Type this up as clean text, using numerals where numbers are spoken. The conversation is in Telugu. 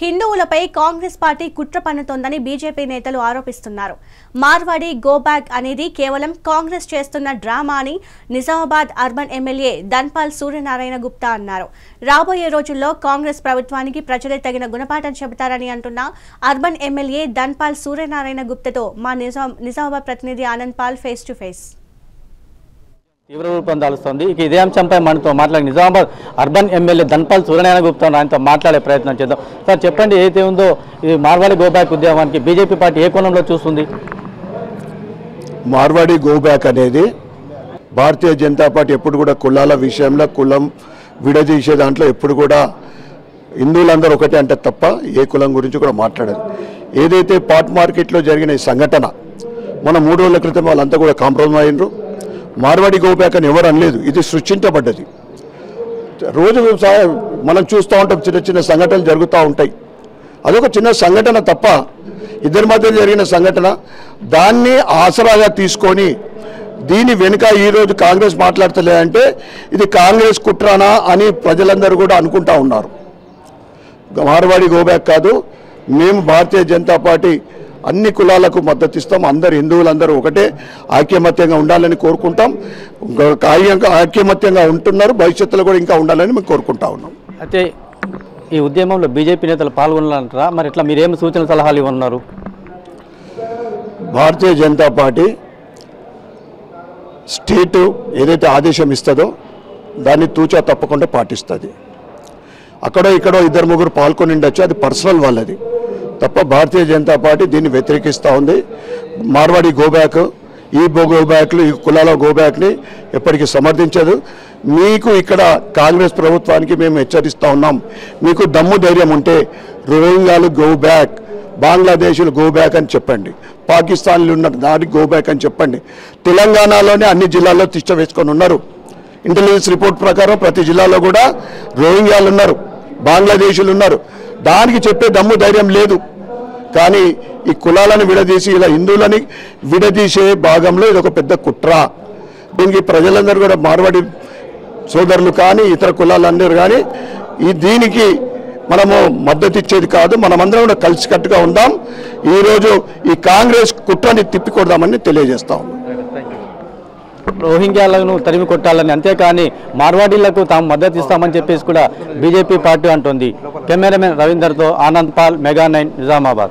హిందువులపై కాంగ్రెస్ పార్టీ కుట్ర పన్నుతోందని బీజేపీ నేతలు ఆరోపిస్తున్నారు. మార్వాడి గో బ్యాక్ అనేది కేవలం కాంగ్రెస్ చేస్తున్న డ్రామా అని నిజామాబాద్ అర్బన్ ఎమ్మెల్యే ధన్పాల్ సూర్యనారాయణ గుప్తా అన్నారు. రాబోయే రోజుల్లో కాంగ్రెస్ ప్రభుత్వానికి ప్రజలే తగిన గుణపాఠం చెబుతారని అంటున్న అర్బన్ ఎమ్మెల్యే ధన్పాల్ సూర్యనారాయణ గుప్తాతో మా నిజామాబాద్ ప్రతినిధి Anand Pal face to face. తీవ్ర రూపం దాలుస్తోంది. ఇక ఇదే అంశంపై మనతో మాట్లాడి నిజామాబాద్ అర్బన్ ఎమ్మెల్యే ధన్పాల్ సూర్యనారాయణ గుప్తా ఆయనతో మాట్లాడే ప్రయత్నం చేద్దాం. సార్ చెప్పండి, ఏదైతే ఉందో ఇది మార్వాడి గోబ్యాక్ ఉద్యమానికి బీజేపీ పార్టీ ఏ కోణంలో చూస్తుంది? మార్వాడి గోబ్యాక్ అనేది భారతీయ జనతా పార్టీ ఎప్పుడు కూడా కులాల విషయంలో కులం విడదీసే దాంట్లో ఎప్పుడు కూడా హిందువులందరూ ఒకటే అంటే తప్ప ఏ కులం గురించి కూడా మాట్లాడదు. ఏదైతే పాట్ మార్కెట్లో జరిగిన ఈ సంఘటన మన 3 రోజుల క్రితం వాళ్ళంతా కూడా కాంప్రమైజ్ అయినరు. మార్వాడి గోబ్యాక్ అని ఎవరు అనలేదు, ఇది సృష్టించబడ్డది. రోజు మనం చూస్తూ ఉంటాం, చిన్న చిన్న సంఘటనలు జరుగుతూ ఉంటాయి. అదొక చిన్న సంఘటన తప్ప ఇద్దరి మధ్య జరిగిన సంఘటన. దాన్ని ఆసరాగా తీసుకొని దీని వెనుక ఈరోజు కాంగ్రెస్ మాట్లాడతలేదంటే ఇది కాంగ్రెస్ కుట్రానా అని ప్రజలందరూ కూడా అనుకుంటా ఉన్నారు. మార్వాడి గోబ్యాక్ కాదు, మేము భారతీయ జనతా పార్టీ అన్ని కులాలకు మద్దతు ఇస్తాం. అందరు హిందువులందరూ ఒకటే ఐక్యమత్యంగా ఉండాలని కోరుకుంటాం. ఐక్యమత్యంగా ఉంటున్నారు, భవిష్యత్తులో కూడా ఇంకా ఉండాలని మేము కోరుకుంటా ఉన్నాం. అయితే ఈ ఉద్యమంలో బీజేపీ నేతలు పాల్గొనాలంటారా? మరి ఇట్లా మీరేమి సూచన సలహాలు ఇవ్వనున్నారు? భారతీయ జనతా పార్టీ స్టేటు ఏదైతే ఆదేశం ఇస్తుందో దాన్ని తూచా తప్పకుండా పాటిస్తుంది. అక్కడో ఇక్కడో 2-3 పాల్గొని ఉండొచ్చు, అది పర్సనల్ వాళ్ళది తప్ప భారతీయ జనతా పార్టీ దీన్ని వ్యతిరేకిస్తూ ఉంది. మార్వాడి గోబ్యాక్, ఈ గోబ్యాక్లు, ఈ కులాల గోబ్యాక్ని ఎప్పటికీ సమర్థించదు. మీకు ఇక్కడ కాంగ్రెస్ ప్రభుత్వానికి మేము హెచ్చరిస్తూ ఉన్నాం, మీకు దమ్ము ధైర్యం ఉంటే రోహింగ్యాలు గో బ్యాక్, బంగ్లాదేశీలు గో బ్యాక్ అని చెప్పండి, పాకిస్తాన్లు ఉన్న దానికి గో బ్యాక్ అని చెప్పండి. తెలంగాణలోనే అన్ని జిల్లాల్లో తిష్ట వేసుకొని ఉన్నారు. ఇంటెలిజెన్స్ రిపోర్ట్ ప్రకారం ప్రతి జిల్లాలో కూడా రోహింగ్యాలు ఉన్నారు, బంగ్లాదేశీలు ఉన్నారు. దానికి చెప్పే దమ్ము ధైర్యం లేదు. కానీ ఈ కులాలను విడదీసి ఇలా హిందువులని విడదీసే భాగంలో ఇది ఒక పెద్ద కుట్ర. దీనికి ప్రజలందరూ కూడా మార్వాడి సోదరులు కానీ ఇతర కులాలందరూ కానీ దీనికి మనము మద్దతు ఇచ్చేది కాదు. మనమందరం కూడా కలిసికట్టుగా ఉందాం. ఈరోజు ఈ కాంగ్రెస్ కుట్రని తిప్పికొడదామని తెలియజేస్తాం. రోహింగ్యాలను తరిమి కొట్టాలని, అంతేకాని మార్వాడీలకు తాము మద్దతు ఇస్తామని చెప్పేసి కూడా బీజేపీ పార్టీ అంటోంది. కెమెరామెన్ రవీందర్తో ఆనంద్ పాల్, మెగా 9 నిజామాబాద్.